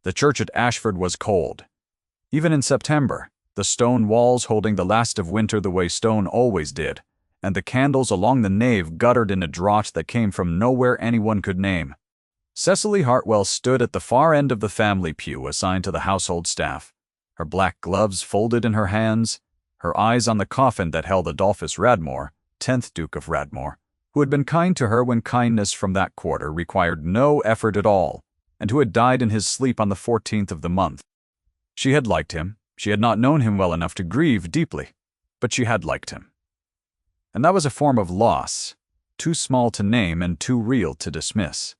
The church at Ashford was cold. Even in September, the stone walls holding the last of winter the way stone always did, and the candles along the nave guttered in a draught that came from nowhere anyone could name. Cecily Hartwell stood at the far end of the family pew assigned to the household staff, her black gloves folded in her hands, her eyes on the coffin that held Adolphus Radmore, 10th Duke of Radmore, who had been kind to her when kindness from that quarter required no effort at all, and who had died in his sleep on the 14th of the month. She had liked him. She had not known him well enough to grieve deeply, but she had liked him. And that was a form of loss, too small to name and too real to dismiss.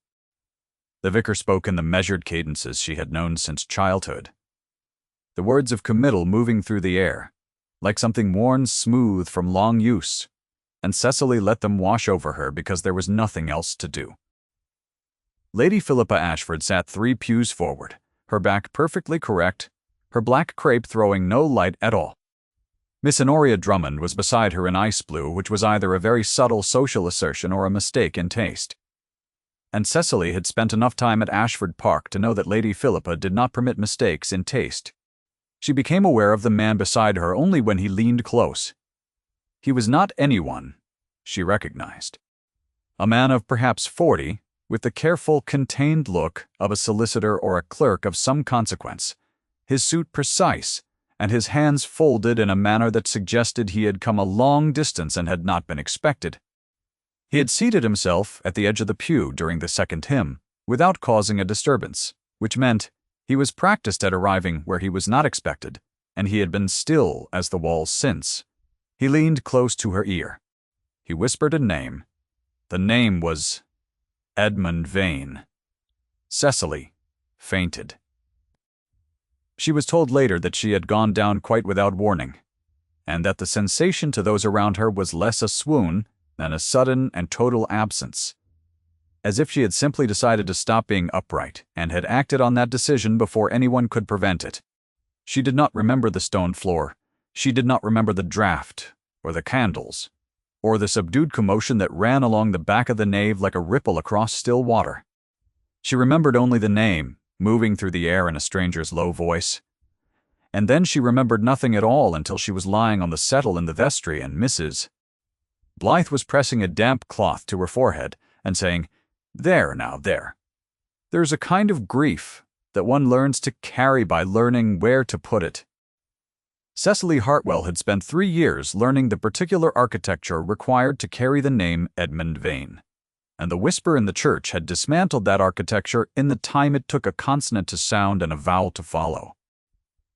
The vicar spoke in the measured cadences she had known since childhood. The words of committal moving through the air, like something worn smooth from long use, and Cecily let them wash over her because there was nothing else to do. Lady Philippa Ashford sat 3 pews forward, her back perfectly correct, her black crape throwing no light at all. Miss Honoria Drummond was beside her in ice blue, which was either a very subtle social assertion or a mistake in taste. And Cecily had spent enough time at Ashford Park to know that Lady Philippa did not permit mistakes in taste. She became aware of the man beside her only when he leaned close. He was not anyone, she recognized. A man of perhaps 40, with the careful, contained look of a solicitor or a clerk of some consequence, his suit precise, and his hands folded in a manner that suggested he had come a long distance and had not been expected. He had seated himself at the edge of the pew during the second hymn, without causing a disturbance, which meant he was practiced at arriving where he was not expected, and he had been still as the walls since. He leaned close to her ear. He whispered a name. The name was Edmund Vane. Cecily fainted. She was told later that she had gone down quite without warning, and that the sensation to those around her was less a swoon than a sudden and total absence, as if she had simply decided to stop being upright and had acted on that decision before anyone could prevent it. She did not remember the stone floor. She did not remember the draught, or the candles, or the subdued commotion that ran along the back of the nave like a ripple across still water. She remembered only the name, moving through the air in a stranger's low voice. And then she remembered nothing at all until she was lying on the settle in the vestry and Mrs. Blythe was pressing a damp cloth to her forehead and saying, "There now, there. There's a kind of grief that one learns to carry by learning where to put it." Cecily Hartwell had spent 3 years learning the particular architecture required to carry the name Edmund Vane, and the whisper in the church had dismantled that architecture in the time it took a consonant to sound and a vowel to follow.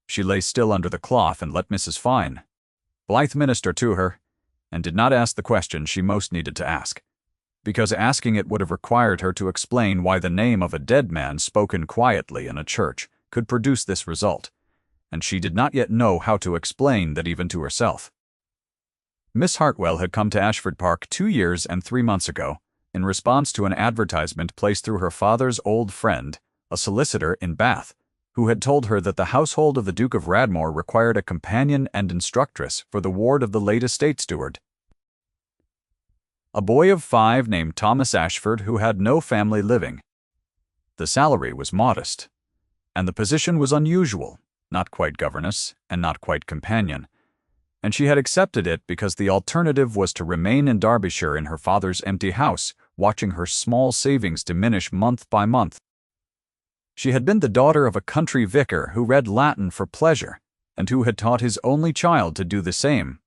She lay still under the cloth and let Mrs. Fine, Blythe, minister to her, and did not ask the question she most needed to ask, because asking it would have required her to explain why the name of a dead man spoken quietly in a church could produce this result, and she did not yet know how to explain that even to herself. Miss Hartwell had come to Ashford Park 2 years and 3 months ago, in response to an advertisement placed through her father's old friend, a solicitor in Bath, who had told her that the household of the Duke of Radmore required a companion and instructress for the ward of the late estate steward. A boy of 5 named Thomas Ashford who had no family living. The salary was modest, and the position was unusual, not quite governess and not quite companion, and she had accepted it because the alternative was to remain in Derbyshire in her father's empty house, watching her small savings diminish month by month. She had been the daughter of a country vicar who read Latin for pleasure, and who had taught his only child to do the same,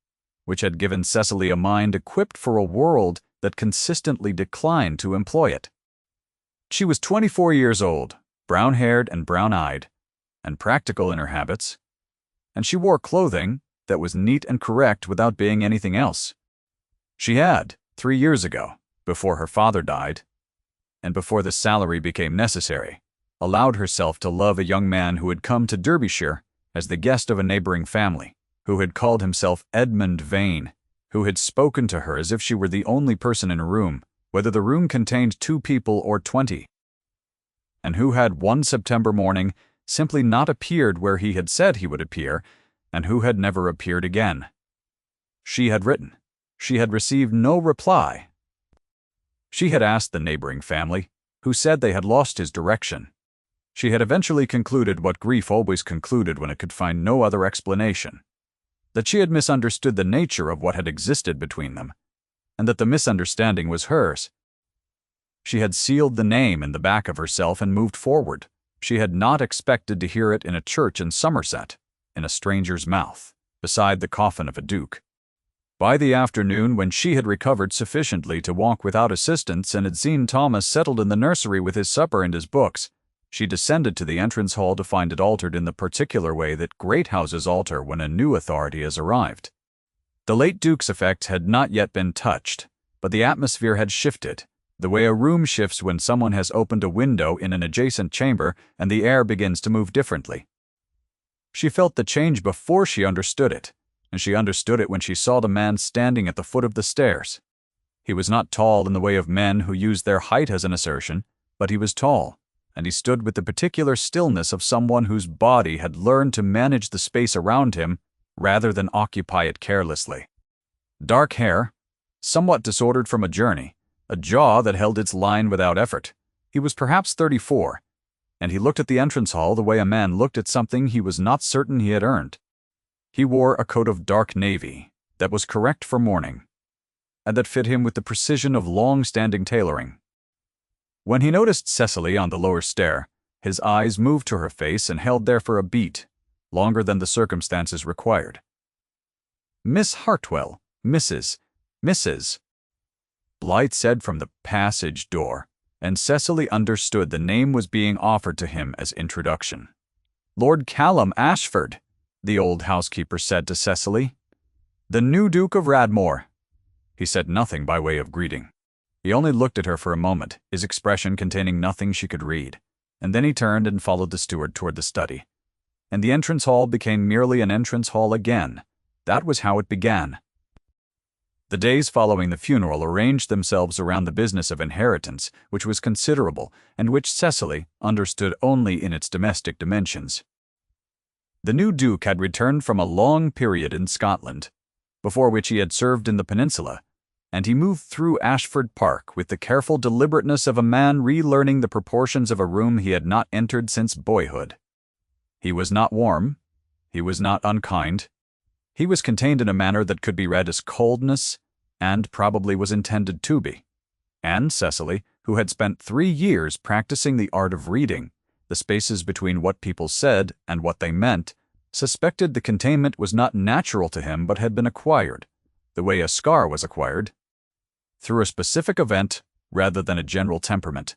which had given Cecily a mind equipped for a world that consistently declined to employ it. She was 24 years old, brown-haired and brown-eyed, and practical in her habits, and she wore clothing that was neat and correct without being anything else. She had, 3 years ago, before her father died, and before the salary became necessary, allowed herself to love a young man who had come to Derbyshire as the guest of a neighboring family, who had called himself Edmund Vane, who had spoken to her as if she were the only person in a room, whether the room contained 2 people or 20, and who had one September morning simply not appeared where he had said he would appear, and who had never appeared again. She had written. She had received no reply. She had asked the neighboring family, who said they had lost his direction. She had eventually concluded what grief always concluded when it could find no other explanation: that she had misunderstood the nature of what had existed between them, and that the misunderstanding was hers. She had sealed the name in the back of herself and moved forward. She had not expected to hear it in a church in Somerset, in a stranger's mouth, beside the coffin of a duke. By the afternoon, when she had recovered sufficiently to walk without assistance and had seen Thomas settled in the nursery with his supper and his books, she descended to the entrance hall to find it altered in the particular way that great houses alter when a new authority has arrived. The late Duke's effect had not yet been touched, but the atmosphere had shifted, the way a room shifts when someone has opened a window in an adjacent chamber and the air begins to move differently. She felt the change before she understood it, and she understood it when she saw the man standing at the foot of the stairs. He was not tall in the way of men who use their height as an assertion, but he was tall, and he stood with the particular stillness of someone whose body had learned to manage the space around him rather than occupy it carelessly. Dark hair, somewhat disordered from a journey, a jaw that held its line without effort. He was perhaps 34, and he looked at the entrance hall the way a man looked at something he was not certain he had earned. He wore a coat of dark navy that was correct for mourning, and that fit him with the precision of long-standing tailoring. When he noticed Cecily on the lower stair, his eyes moved to her face and held there for a beat, longer than the circumstances required. "Miss Hartwell, Mrs. Blythe said from the passage door, and Cecily understood the name was being offered to him as introduction. "Lord Callum Ashford," the old housekeeper said to Cecily. "The new Duke of Radmore." He said nothing by way of greeting. He only looked at her for a moment, his expression containing nothing she could read, and then he turned and followed the steward toward the study. And the entrance hall became merely an entrance hall again. That was how it began. The days following the funeral arranged themselves around the business of inheritance, which was considerable, and which Cecily understood only in its domestic dimensions. The new Duke had returned from a long period in Scotland, before which he had served in the peninsula, and he moved through Ashford Park with the careful deliberateness of a man relearning the proportions of a room he had not entered since boyhood. He was not warm. He was not unkind. He was contained in a manner that could be read as coldness, and probably was intended to be. And Cecily, who had spent 3 years practicing the art of reading the spaces between what people said and what they meant, suspected the containment was not natural to him but had been acquired, the way a scar was acquired, through a specific event rather than a general temperament.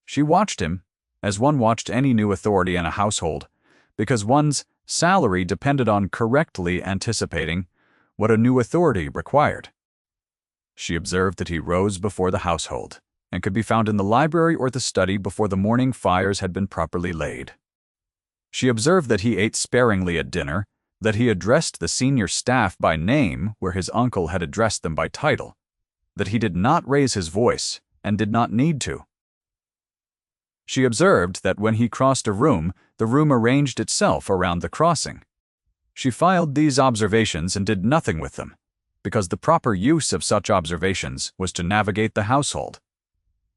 She watched him, as one watched any new authority in a household, because one's salary depended on correctly anticipating what a new authority required. She observed that he rose before the household, and could be found in the library or the study before the morning fires had been properly laid. She observed that he ate sparingly at dinner, that he addressed the senior staff by name where his uncle had addressed them by title, that he did not raise his voice and did not need to. She observed that when he crossed a room, the room arranged itself around the crossing. She filed these observations and did nothing with them, because the proper use of such observations was to navigate the household.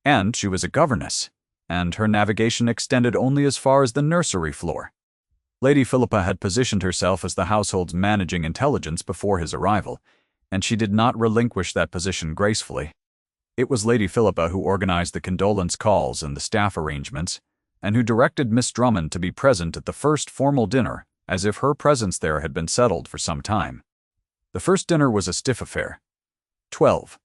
And she was a governess, and her navigation extended only as far as the nursery floor. Lady Philippa had positioned herself as the household's managing intelligence before his arrival, and she did not relinquish that position gracefully. It was Lady Philippa who organized the condolence calls and the staff arrangements, and who directed Miss Drummond to be present at the first formal dinner, as if her presence there had been settled for some time. The first dinner was a stiff affair. 12.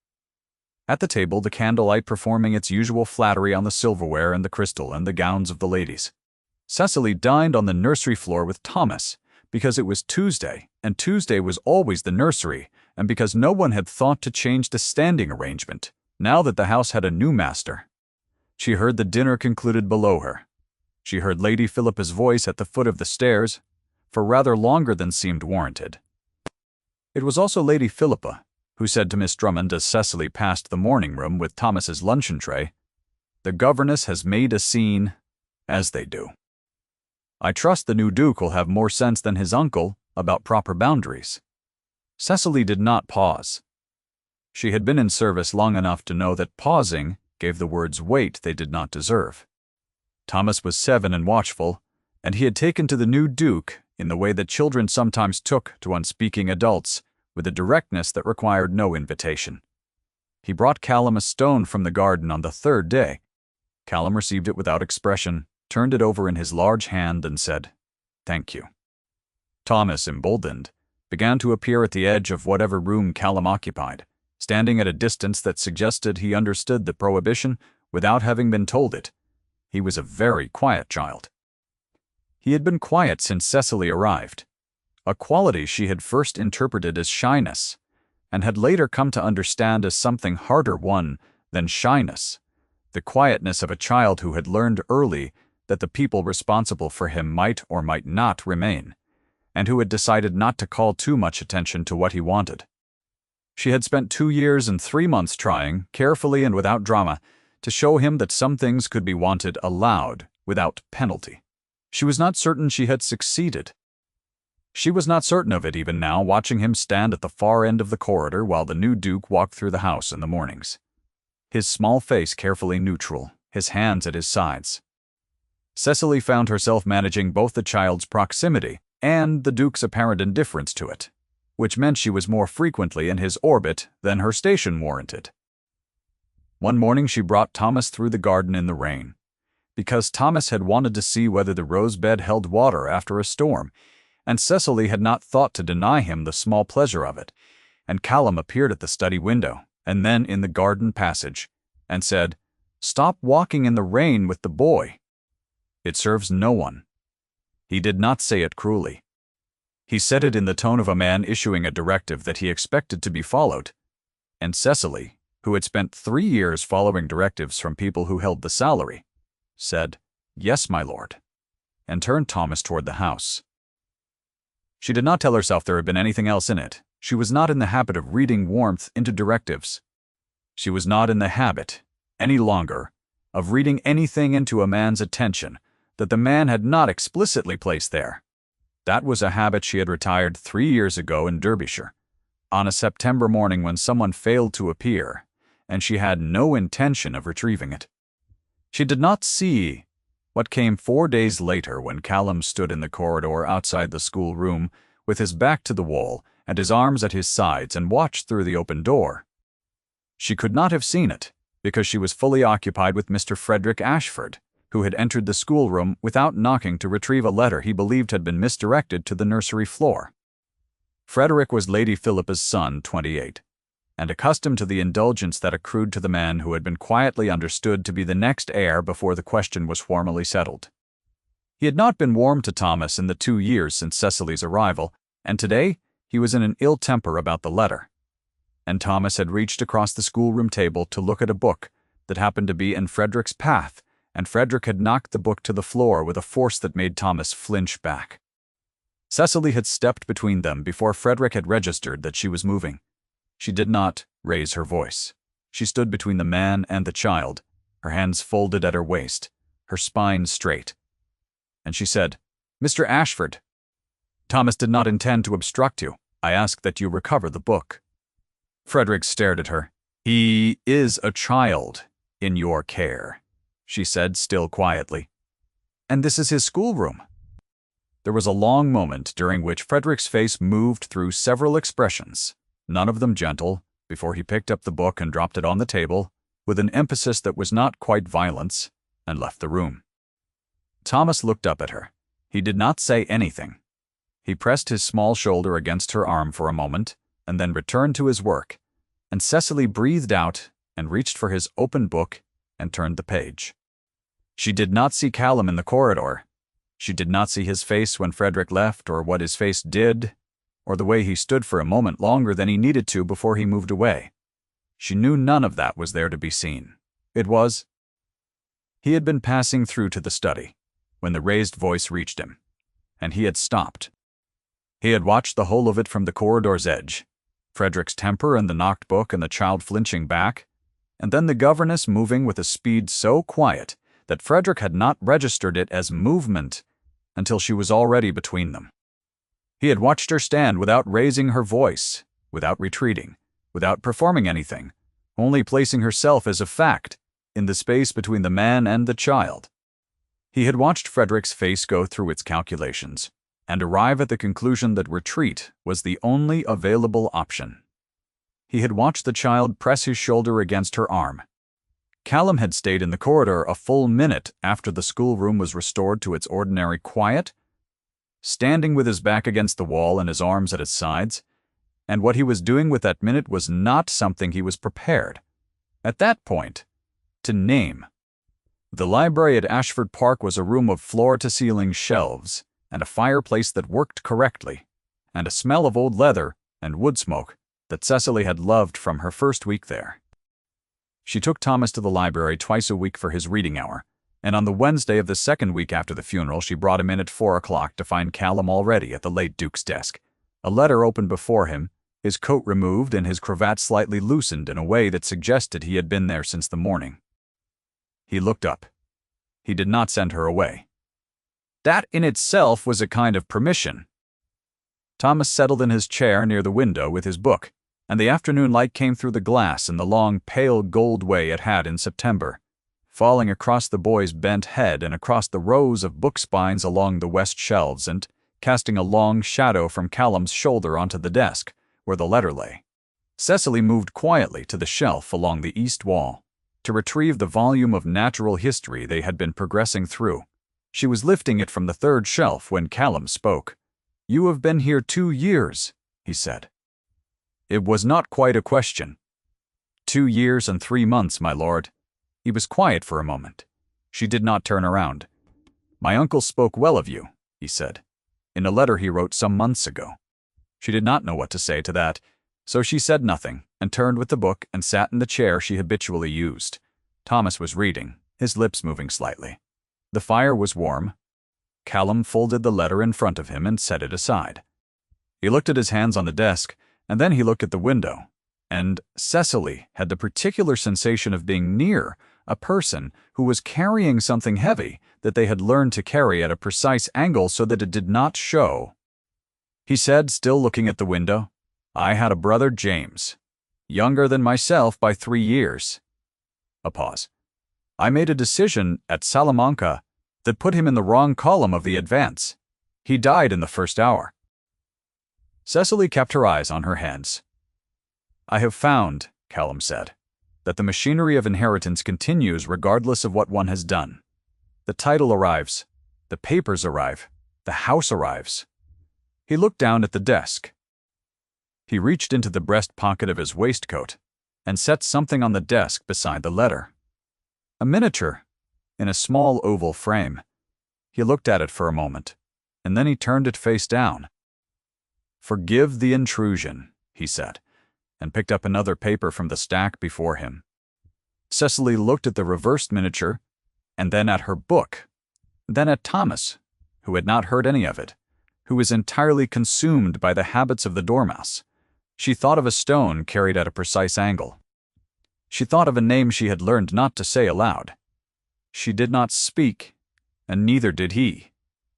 At the table, the candlelight performing its usual flattery on the silverware and the crystal and the gowns of the ladies. Cecily dined on the nursery floor with Thomas, because it was Tuesday, and Tuesday was always the nursery, and because no one had thought to change the standing arrangement, now that the house had a new master. She heard the dinner concluded below her. She heard Lady Philippa's voice at the foot of the stairs, for rather longer than seemed warranted. It was also Lady Philippa who said to Miss Drummond as Cecily passed the morning room with Thomas's luncheon tray, "The governess has made a scene, as they do. I trust the new Duke will have more sense than his uncle about proper boundaries." Cecily did not pause. She had been in service long enough to know that pausing gave the words weight they did not deserve. Thomas was 7 and watchful, and he had taken to the new Duke in the way that children sometimes took to unspeaking adults, with a directness that required no invitation. He brought Callum a stone from the garden on the 3rd day. Callum received it without expression, turned it over in his large hand, and said, "Thank you." Thomas, emboldened, began to appear at the edge of whatever room Callum occupied, standing at a distance that suggested he understood the prohibition without having been told it. He was a very quiet child. He had been quiet since Cecily arrived, a quality she had first interpreted as shyness, and had later come to understand as something harder won than shyness, the quietness of a child who had learned early that the people responsible for him might or might not remain, and who had decided not to call too much attention to what he wanted. She had spent 2 years and 3 months trying, carefully and without drama, to show him that some things could be wanted aloud, without penalty. She was not certain she had succeeded. She was not certain of it even now, watching him stand at the far end of the corridor while the new Duke walked through the house in the mornings. His small face carefully neutral, his hands at his sides. Cecily found herself managing both the child's proximity and the Duke's apparent indifference to it, which meant she was more frequently in his orbit than her station warranted. One morning she brought Thomas through the garden in the rain, because Thomas had wanted to see whether the rose bed held water after a storm, and Cecily had not thought to deny him the small pleasure of it, and Callum appeared at the study window, and then in the garden passage, and said, "Stop walking in the rain with the boy. It serves no one." He did not say it cruelly. He said it in the tone of a man issuing a directive that he expected to be followed, and Cecily, who had spent 3 years following directives from people who held the salary, said, "Yes, my lord," and turned Thomas toward the house. She did not tell herself there had been anything else in it. She was not in the habit of reading warmth into directives. She was not in the habit, any longer, of reading anything into a man's attention that the man had not explicitly placed there. That was a habit she had retired 3 years ago in Derbyshire, on a September morning when someone failed to appear, and she had no intention of retrieving it. She did not see what came 4 days later when Callum stood in the corridor outside the schoolroom with his back to the wall and his arms at his sides and watched through the open door. She could not have seen it, because she was fully occupied with Mr. Frederick Ashford, who had entered the schoolroom without knocking to retrieve a letter he believed had been misdirected to the nursery floor. Frederick was Lady Philippa's son, 28, and accustomed to the indulgence that accrued to the man who had been quietly understood to be the next heir before the question was formally settled. He had not been warm to Thomas in the 2 years since Cecily's arrival, and today he was in an ill temper about the letter. And Thomas had reached across the schoolroom table to look at a book that happened to be in Frederick's path, and Frederick had knocked the book to the floor with a force that made Thomas flinch back. Cecily had stepped between them before Frederick had registered that she was moving. She did not raise her voice. She stood between the man and the child, her hands folded at her waist, her spine straight. And she said, "Mr. Ashford, Thomas did not intend to obstruct you. I ask that you recover the book." Frederick stared at her. "He is a child in your care," she said, still quietly. "And this is his schoolroom." There was a long moment during which Frederick's face moved through several expressions, none of them gentle, before he picked up the book and dropped it on the table, with an emphasis that was not quite violence, and left the room. Thomas looked up at her. He did not say anything. He pressed his small shoulder against her arm for a moment, and then returned to his work, and Cecily breathed out and reached for his open book and turned the page. She did not see Callum in the corridor. She did not see his face when Frederick left, or what his face did, or the way he stood for a moment longer than he needed to before he moved away. She knew none of that was there to be seen. It was. He had been passing through to the study when the raised voice reached him, and he had stopped. He had watched the whole of it from the corridor's edge, Frederick's temper and the knocked book and the child flinching back, and then the governess moving with a speed so quiet that Frederick had not registered it as movement until she was already between them. He had watched her stand without raising her voice, without retreating, without performing anything, only placing herself as a fact in the space between the man and the child. He had watched Frederick's face go through its calculations and arrive at the conclusion that retreat was the only available option. He had watched the child press his shoulder against her arm. Callum had stayed in the corridor a full minute after the schoolroom was restored to its ordinary quiet, standing with his back against the wall and his arms at his sides, and what he was doing with that minute was not something he was prepared, at that point, to name. The library at Ashford Park was a room of floor-to-ceiling shelves, and a fireplace that worked correctly, and a smell of old leather and wood smoke that Cecily had loved from her first week there. She took Thomas to the library twice a week for his reading hour, and on the Wednesday of the second week after the funeral she brought him in at 4 o'clock to find Callum already at the late Duke's desk, a letter open before him, his coat removed and his cravat slightly loosened in a way that suggested he had been there since the morning. He looked up. He did not send her away. That in itself was a kind of permission. Thomas settled in his chair near the window with his book, and the afternoon light came through the glass in the long, pale gold way it had in September, falling across the boy's bent head and across the rows of book spines along the west shelves and casting a long shadow from Callum's shoulder onto the desk, where the letter lay. Cecily moved quietly to the shelf along the east wall to retrieve the volume of natural history they had been progressing through. She was lifting it from the third shelf when Callum spoke. "You have been here 2 years," he said. It was not quite a question. 2 years and 3 months, my lord. He was quiet for a moment. She did not turn around. "My uncle spoke well of you," he said, in a letter he wrote some months ago. She did not know what to say to that, so she said nothing and turned with the book and sat in the chair she habitually used. Thomas was reading, his lips moving slightly. The fire was warm. Callum folded the letter in front of him and set it aside. He looked at his hands on the desk, and then he looked at the window, and Cecily had the particular sensation of being near a person who was carrying something heavy that they had learned to carry at a precise angle so that it did not show. He said, still looking at the window, "I had a brother, James, younger than myself by 3 years. A pause. I made a decision at Salamanca that put him in the wrong column of the advance. He died in the first hour." Cecily kept her eyes on her hands. "I have found," Callum said, "that the machinery of inheritance continues regardless of what one has done. The title arrives, the papers arrive, the house arrives." He looked down at the desk. He reached into the breast pocket of his waistcoat and set something on the desk beside the letter. A miniature, in a small oval frame. He looked at it for a moment, and then he turned it face down. "Forgive the intrusion," he said, and picked up another paper from the stack before him. Cecily looked at the reversed miniature, and then at her book, then at Thomas, who had not heard any of it, who was entirely consumed by the habits of the dormouse. She thought of a stone carried at a precise angle. She thought of a name she had learned not to say aloud. She did not speak, and neither did he,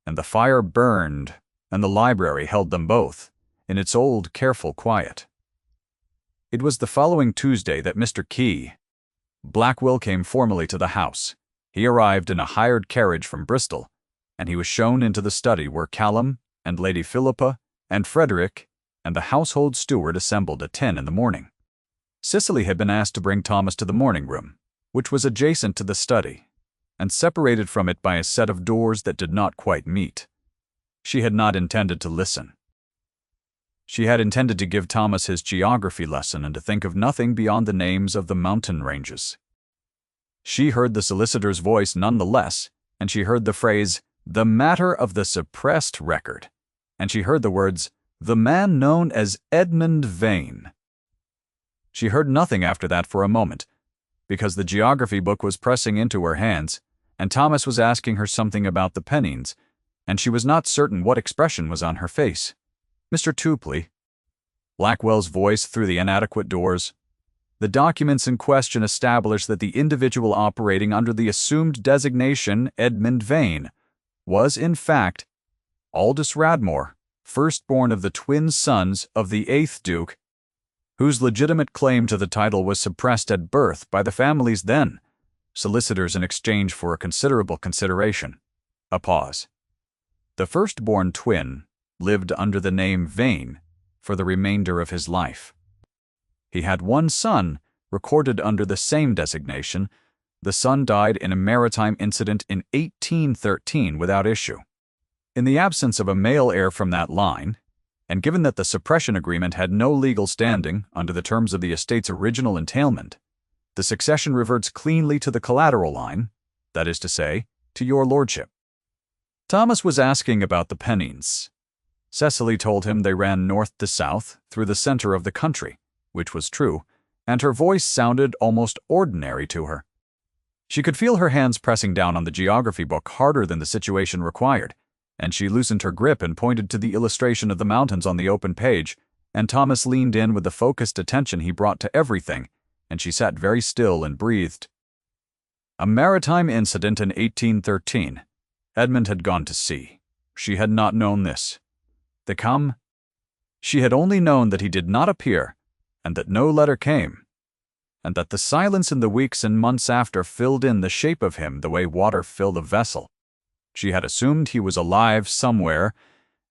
and the fire burned, and the library held them both, in its old, careful quiet. It was the following Tuesday that Mr. Key, Blackwell, came formally to the house. He arrived in a hired carriage from Bristol, and he was shown into the study where Callum and Lady Philippa and Frederick and the household steward assembled at 10 in the morning. Cecily had been asked to bring Thomas to the morning room, which was adjacent to the study, and separated from it by a set of doors that did not quite meet. She had not intended to listen. She had intended to give Thomas his geography lesson and to think of nothing beyond the names of the mountain ranges. She heard the solicitor's voice nonetheless, and she heard the phrase, "the matter of the suppressed record," and she heard the words, "the man known as Edmund Vane." She heard nothing after that for a moment, because the geography book was pressing into her hands, and Thomas was asking her something about the Pennines, and she was not certain what expression was on her face. "Mr. Tupley." Blackwell's voice through the inadequate doors. The documents in question established that the individual operating under the assumed designation Edmund Vane was, in fact, Aldous Radmore, firstborn of the twin sons of the 8th Duke, whose legitimate claim to the title was suppressed at birth by the families then, solicitors in exchange for a considerable consideration. A pause. The firstborn twin lived under the name Vane for the remainder of his life. He had one son recorded under the same designation. The son died in a maritime incident in 1813 without issue. In the absence of a male heir from that line, and given that the suppression agreement had no legal standing under the terms of the estate's original entailment, the succession reverts cleanly to the collateral line, that is to say, to your lordship. Thomas was asking about the Pennines. Cecily told him they ran north to south through the center of the country, which was true, and her voice sounded almost ordinary to her. She could feel her hands pressing down on the geography book harder than the situation required, and she loosened her grip and pointed to the illustration of the mountains on the open page, and Thomas leaned in with the focused attention he brought to everything, and she sat very still and breathed. A maritime incident in 1813. Edmund had gone to sea. She had not known this. The come? She had only known that he did not appear, and that no letter came, and that the silence in the weeks and months after filled in the shape of him the way water filled a vessel. She had assumed he was alive somewhere,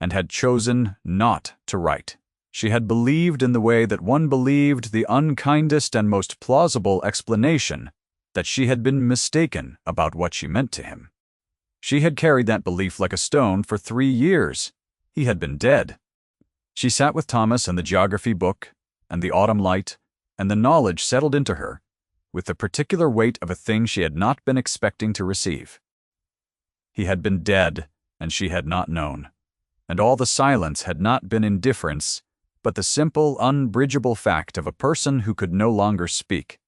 and had chosen not to write. She had believed in the way that one believed the unkindest and most plausible explanation, that she had been mistaken about what she meant to him. She had carried that belief like a stone for 3 years. He had been dead. She sat with Thomas and the geography book, and the autumn light, and the knowledge settled into her, with the particular weight of a thing she had not been expecting to receive. He had been dead, and she had not known, and all the silence had not been indifference, but the simple, unbridgeable fact of a person who could no longer speak.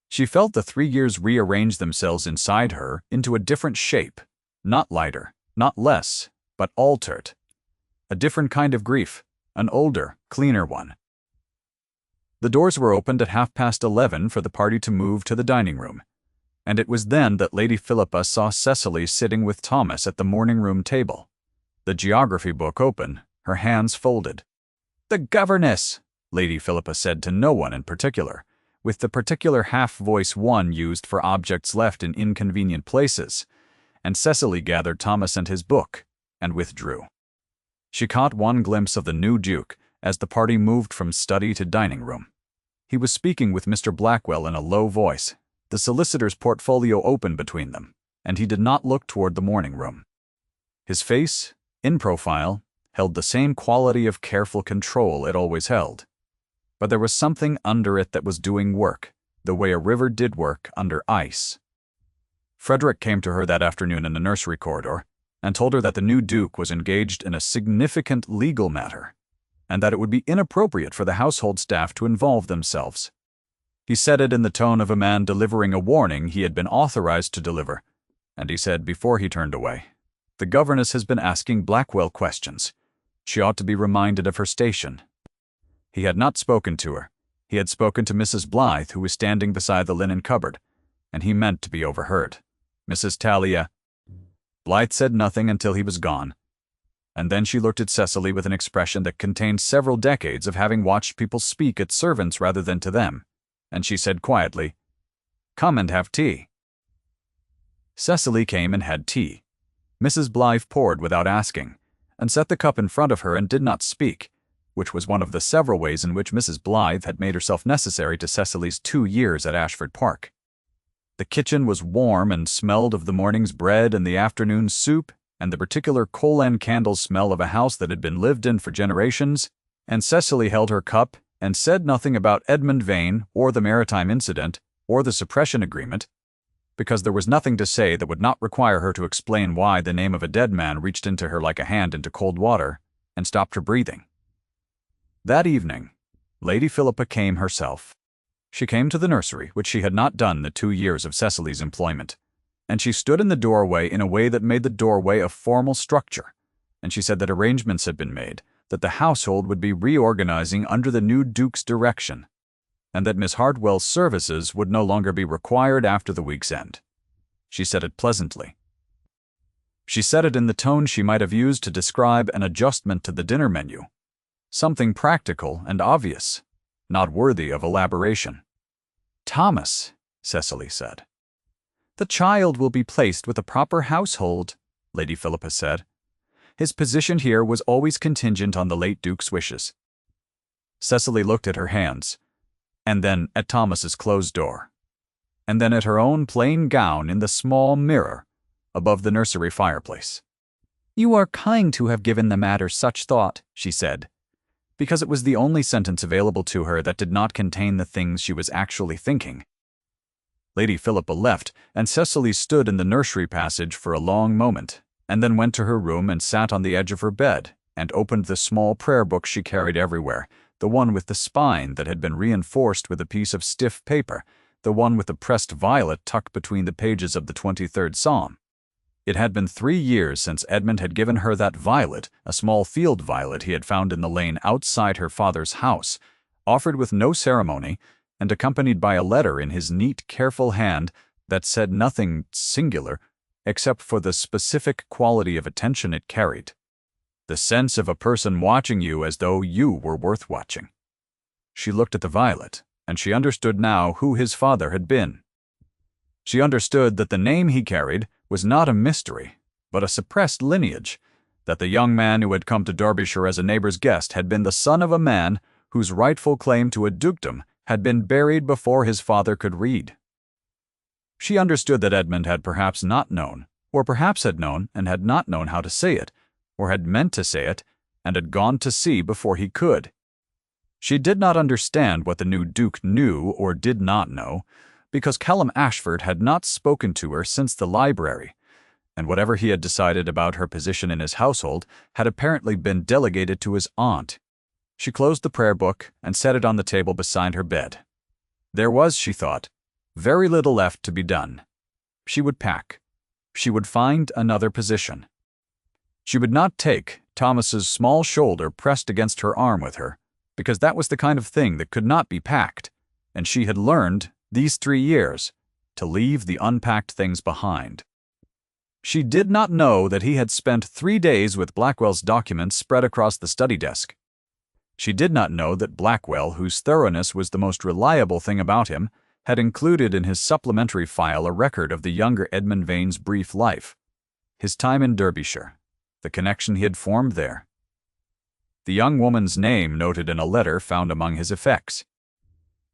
She felt the 3 years rearrange themselves inside her into a different shape, not lighter, not less, but altered. A different kind of grief, an older, cleaner one. The doors were opened at 11:30 for the party to move to the dining room, and it was then that Lady Philippa saw Cecily sitting with Thomas at the morning-room table, the geography book open, her hands folded. "The governess," Lady Philippa said to no one in particular, with the particular half-voice one used for objects left in inconvenient places, and Cecily gathered Thomas and his book, and withdrew. She caught one glimpse of the new Duke as the party moved from study to dining room. He was speaking with Mr. Blackwell in a low voice, the solicitor's portfolio open between them, and he did not look toward the morning room. His face, in profile, held the same quality of careful control it always held, but there was something under it that was doing work, the way a river did work under ice. Frederick came to her that afternoon in the nursery corridor, and told her that the new Duke was engaged in a significant legal matter, and that it would be inappropriate for the household staff to involve themselves. He said it in the tone of a man delivering a warning he had been authorized to deliver, and he said before he turned away, "The governess has been asking Blackwell questions. She ought to be reminded of her station." He had not spoken to her. He had spoken to Mrs. Blythe, who was standing beside the linen cupboard, and he meant to be overheard. Mrs. Talia. Blythe said nothing until he was gone, and then she looked at Cecily with an expression that contained several decades of having watched people speak at servants rather than to them, and she said quietly, "Come and have tea." Cecily came and had tea. Mrs. Blythe poured without asking, and set the cup in front of her and did not speak, which was one of the several ways in which Mrs. Blythe had made herself necessary to Cecily's 2 years at Ashford Park. The kitchen was warm and smelled of the morning's bread and the afternoon's soup, and the particular coal-end candle smell of a house that had been lived in for generations, and Cecily held her cup and said nothing about Edmund Vane or the maritime incident or the suppression agreement, because there was nothing to say that would not require her to explain why the name of a dead man reached into her like a hand into cold water and stopped her breathing. That evening, Lady Philippa came herself. She came to the nursery, which she had not done the 2 years of Cecily's employment, and she stood in the doorway in a way that made the doorway a formal structure, and she said that arrangements had been made, that the household would be reorganizing under the new Duke's direction, and that Miss Hartwell's services would no longer be required after the week's end. She said it pleasantly. She said it in the tone she might have used to describe an adjustment to the dinner menu, something practical and obvious, not worthy of elaboration. "Thomas," Cecily said. "The child will be placed with a proper household," Lady Philippa said. "His position here was always contingent on the late Duke's wishes." Cecily looked at her hands, and then at Thomas's closed door, and then at her own plain gown in the small mirror above the nursery fireplace. "You are kind to have given the matter such thought," she said, because it was the only sentence available to her that did not contain the things she was actually thinking. Lady Philippa left, and Cecily stood in the nursery passage for a long moment, and then went to her room and sat on the edge of her bed, and opened the small prayer book she carried everywhere, the one with the spine that had been reinforced with a piece of stiff paper, the one with the pressed violet tucked between the pages of the 23rd Psalm. It had been 3 years since Edmund had given her that violet, a small field violet he had found in the lane outside her father's house, offered with no ceremony, and accompanied by a letter in his neat, careful hand that said nothing singular except for the specific quality of attention it carried. The sense of a person watching you as though you were worth watching. She looked at the violet, and she understood now who his father had been. She understood that the name he carried was not a mystery, but a suppressed lineage, that the young man who had come to Derbyshire as a neighbor's guest had been the son of a man whose rightful claim to a dukedom had been buried before his father could read. She understood that Edmund had perhaps not known, or perhaps had known and had not known how to say it, or had meant to say it, and had gone to sea before he could. She did not understand what the new Duke knew or did not know, because Callum Ashford had not spoken to her since the library, and whatever he had decided about her position in his household had apparently been delegated to his aunt. She closed the prayer book and set it on the table beside her bed. There was, she thought, very little left to be done. She would pack. She would find another position. She would not take Thomas's small shoulder pressed against her arm with her, because that was the kind of thing that could not be packed, and she had learned, these 3 years, to leave the unpacked things behind. She did not know that he had spent 3 days with Blackwell's documents spread across the study desk. She did not know that Blackwell, whose thoroughness was the most reliable thing about him, had included in his supplementary file a record of the younger Edmund Vane's brief life, his time in Derbyshire, the connection he had formed there, the young woman's name noted in a letter found among his effects.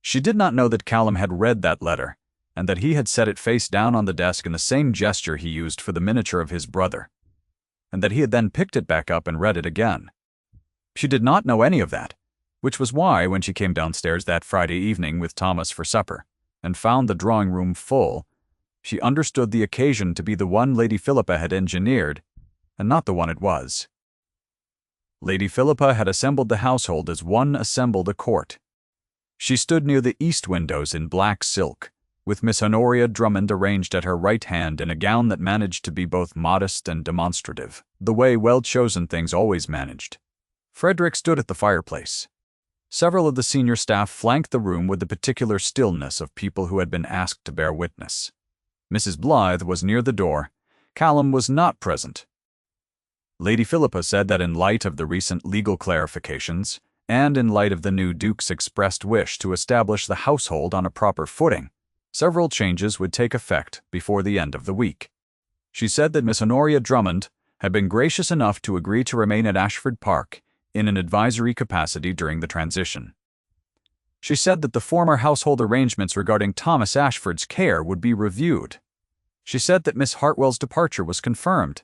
She did not know that Callum had read that letter, and that he had set it face down on the desk in the same gesture he used for the miniature of his brother, and that he had then picked it back up and read it again. She did not know any of that, which was why, when she came downstairs that Friday evening with Thomas for supper, and found the drawing-room full, she understood the occasion to be the one Lady Philippa had engineered, and not the one it was. Lady Philippa had assembled the household as one assembled a court. She stood near the east windows in black silk, with Miss Honoria Drummond arranged at her right hand in a gown that managed to be both modest and demonstrative, the way well-chosen things always managed. Frederick stood at the fireplace. Several of the senior staff flanked the room with the particular stillness of people who had been asked to bear witness. Mrs. Blythe was near the door. Callum was not present. Lady Philippa said that in light of the recent legal clarifications, and in light of the new Duke's expressed wish to establish the household on a proper footing, several changes would take effect before the end of the week. She said that Miss Honoria Drummond had been gracious enough to agree to remain at Ashford Park in an advisory capacity during the transition. She said that the former household arrangements regarding Thomas Ashford's care would be reviewed. She said that Miss Hartwell's departure was confirmed.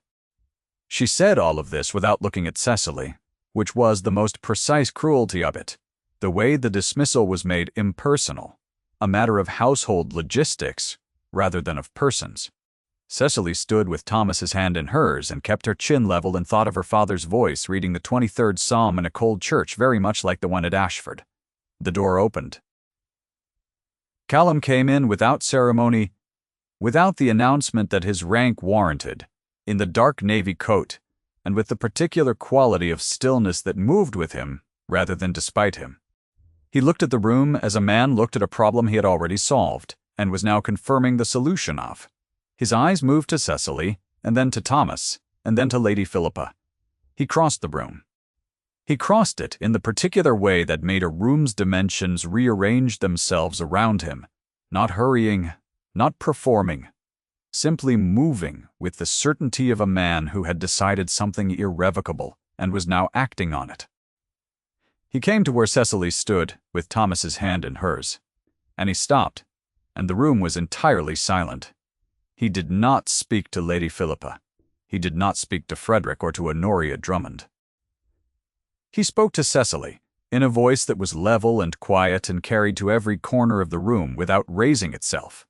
She said all of this without looking at Cecily, which was the most precise cruelty of it. The way the dismissal was made impersonal, a matter of household logistics rather than of persons. Cecily stood with Thomas's hand in hers and kept her chin level and thought of her father's voice reading the 23rd Psalm in a cold church very much like the one at Ashford. The door opened. Callum came in without ceremony, without the announcement that his rank warranted, in the dark navy coat, and with the particular quality of stillness that moved with him rather than despite him. He looked at the room as a man looked at a problem he had already solved, and was now confirming the solution of. His eyes moved to Cecily, and then to Thomas, and then to Lady Philippa. He crossed the room. He crossed it in the particular way that made a room's dimensions rearrange themselves around him, not hurrying, not performing, simply moving with the certainty of a man who had decided something irrevocable and was now acting on it. He came to where Cecily stood, with Thomas's hand in hers, and he stopped, and the room was entirely silent. He did not speak to Lady Philippa. He did not speak to Frederick or to Honoria Drummond. He spoke to Cecily, in a voice that was level and quiet and carried to every corner of the room without raising itself.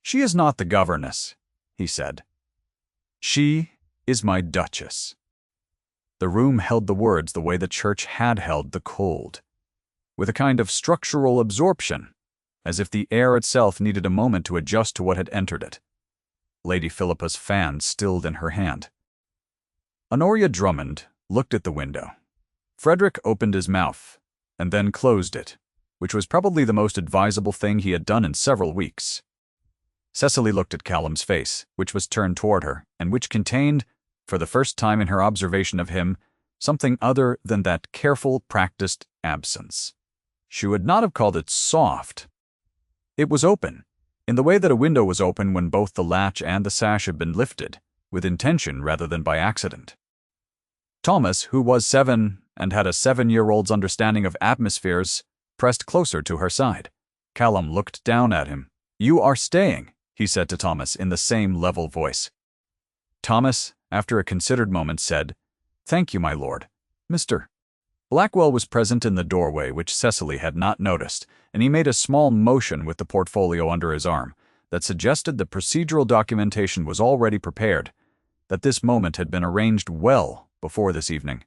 "She is not the governess," he said. "She is my Duchess." The room held the words the way the church had held the cold, with a kind of structural absorption, as if the air itself needed a moment to adjust to what had entered it. Lady Philippa's fan stilled in her hand. Honoria Drummond looked at the window. Frederick opened his mouth, and then closed it, which was probably the most advisable thing he had done in several weeks. Cecily looked at Callum's face, which was turned toward her, and which contained, for the first time in her observation of him, something other than that careful, practiced absence. She would not have called it soft. It was open, in the way that a window was open when both the latch and the sash had been lifted, with intention rather than by accident. Thomas, who was 7 and had a 7-year-old's understanding of atmospheres, pressed closer to her side. Callum looked down at him. "You are staying," he said to Thomas in the same level voice. Thomas, after a considered moment, said, "Thank you, my lord. Mr." Blackwell was present in the doorway, which Cecily had not noticed, and he made a small motion with the portfolio under his arm that suggested the procedural documentation was already prepared, that this moment had been arranged well before this evening,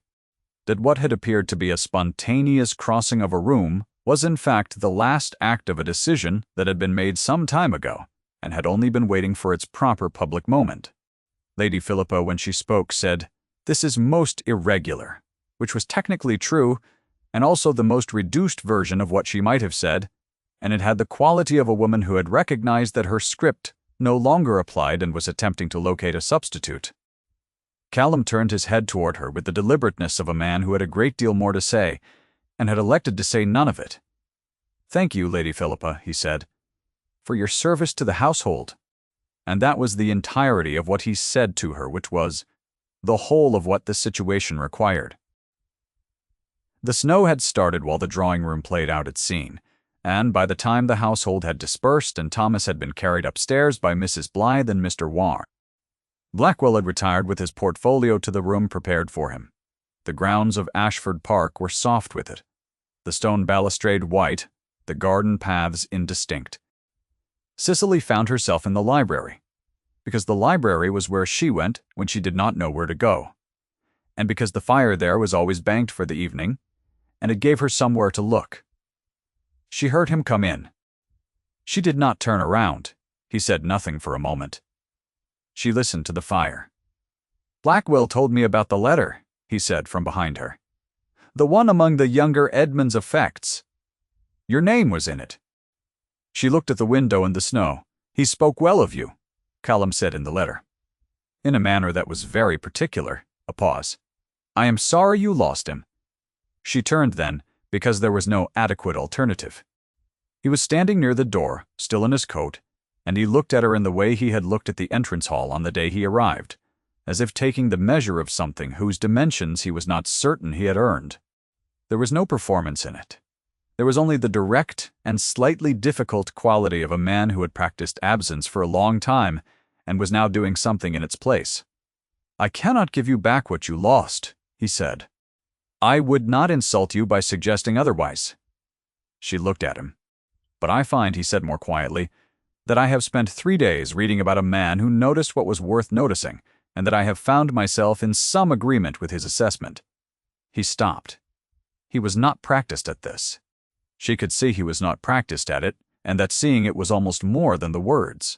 that what had appeared to be a spontaneous crossing of a room was in fact the last act of a decision that had been made some time ago and had only been waiting for its proper public moment. Lady Philippa, when she spoke, said, "This is most irregular," which was technically true, and also the most reduced version of what she might have said, and it had the quality of a woman who had recognized that her script no longer applied and was attempting to locate a substitute. Callum turned his head toward her with the deliberateness of a man who had a great deal more to say, and had elected to say none of it. "Thank you, Lady Philippa," he said, "for your service to the household." And that was the entirety of what he said to her, which was the whole of what the situation required. The snow had started while the drawing-room played out its scene, and by the time the household had dispersed and Thomas had been carried upstairs by Mrs. Blythe and Mr. Warr, Blackwell had retired with his portfolio to the room prepared for him. The grounds of Ashford Park were soft with it, the stone balustrade white, the garden paths indistinct. Cecily found herself in the library, because the library was where she went when she did not know where to go, and because the fire there was always banked for the evening, and it gave her somewhere to look. She heard him come in. She did not turn around. He said nothing for a moment. She listened to the fire. "Blackwell told me about the letter," he said from behind her. "The one among the younger Edmund's effects. Your name was in it." She looked at the window and the snow. "He spoke well of you," Callum said in the letter, in a manner that was very particular. A pause. "I am sorry you lost him." She turned then, because there was no adequate alternative. He was standing near the door, still in his coat, and he looked at her in the way he had looked at the entrance hall on the day he arrived, as if taking the measure of something whose dimensions he was not certain he had earned. There was no performance in it. There was only the direct and slightly difficult quality of a man who had practiced absence for a long time and was now doing something in its place. "I cannot give you back what you lost," he said. "I would not insult you by suggesting otherwise." She looked at him. "But I find," he said more quietly, "that I have spent 3 days reading about a man who noticed what was worth noticing, and that I have found myself in some agreement with his assessment." He stopped. He was not practiced at this. She could see he was not practiced at it, and that seeing it was almost more than the words.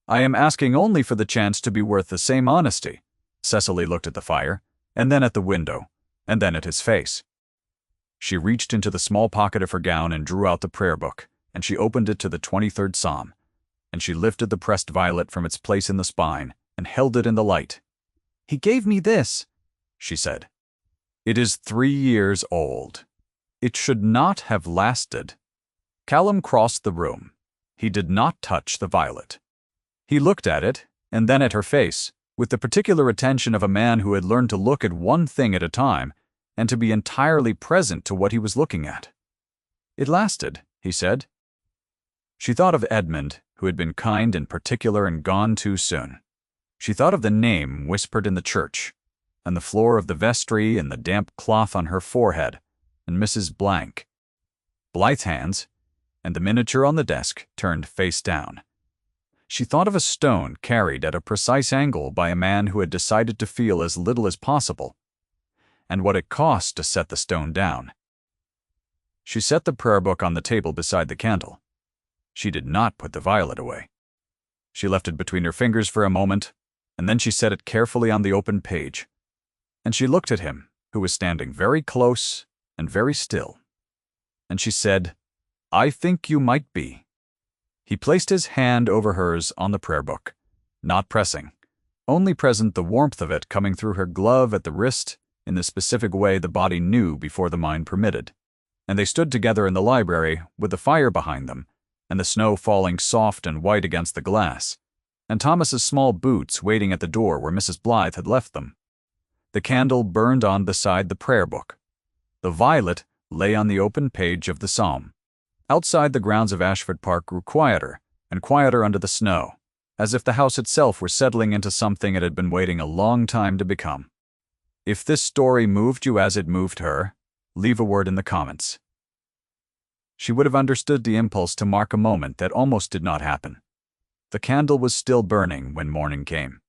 "I am asking only for the chance to be worth the same honesty." Cecily looked at the fire, and then at the window, and then at his face. She reached into the small pocket of her gown and drew out the prayer book, and she opened it to the 23rd Psalm, and she lifted the pressed violet from its place in the spine and held it in the light. "He gave me this," she said. "It is 3 years old. It should not have lasted." Callum crossed the room. He did not touch the violet. He looked at it, and then at her face, with the particular attention of a man who had learned to look at one thing at a time and to be entirely present to what he was looking at. "It lasted," he said. She thought of Edmund, who had been kind and particular and gone too soon. She thought of the name whispered in the church, and the floor of the vestry and the damp cloth on her forehead, and Mrs. Blythe's hands, and the miniature on the desk turned face down. She thought of a stone carried at a precise angle by a man who had decided to feel as little as possible, and what it cost to set the stone down. She set the prayer book on the table beside the candle. She did not put the violet away. She left it between her fingers for a moment, and then she set it carefully on the open page. And she looked at him, who was standing very close and very still. And she said, "I think you might be." He placed his hand over hers on the prayer book, not pressing, only present the warmth of it coming through her glove at the wrist in the specific way the body knew before the mind permitted. And they stood together in the library with the fire behind them, and the snow falling soft and white against the glass, and Thomas's small boots waiting at the door where Mrs. Blythe had left them. The candle burned on beside the prayer book. The violet lay on the open page of the psalm. Outside, the grounds of Ashford Park grew quieter and quieter under the snow, as if the house itself were settling into something it had been waiting a long time to become. If this story moved you as it moved her, leave a word in the comments. She would have understood the impulse to mark a moment that almost did not happen. The candle was still burning when morning came.